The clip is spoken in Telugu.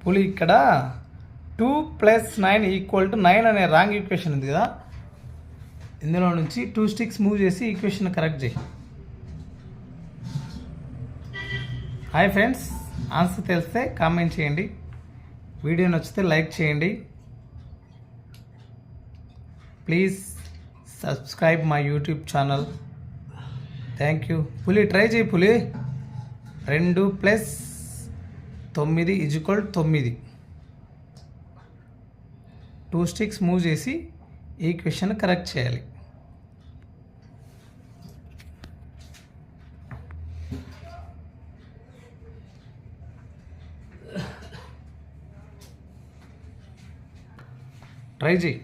పులి ఇక్కడ 2 + 9 = 9 అనే రాంగ్ ఈక్వేషన్ ఉంది కదా, ఇందులో నుంచి 2 స్టిక్స్ మూవ్ చేసి ఈక్వేషన్ కరెక్ట్ చేయి. హాయ్ ఫ్రెండ్స్, ఆన్సర్ తెలిస్తే కామెంట్ చేయండి, వీడియో నచ్చితే లైక్ చేయండి, please subscribe my YouTube channel. Thank you. పులి ట్రై చేయి. పులి 2 + 9 = 9. 2 స్టిక్స్ మూవ్ చేసి ఈక్వేషన్ కరెక్ట్ చేయాలి. ట్రై చేయి.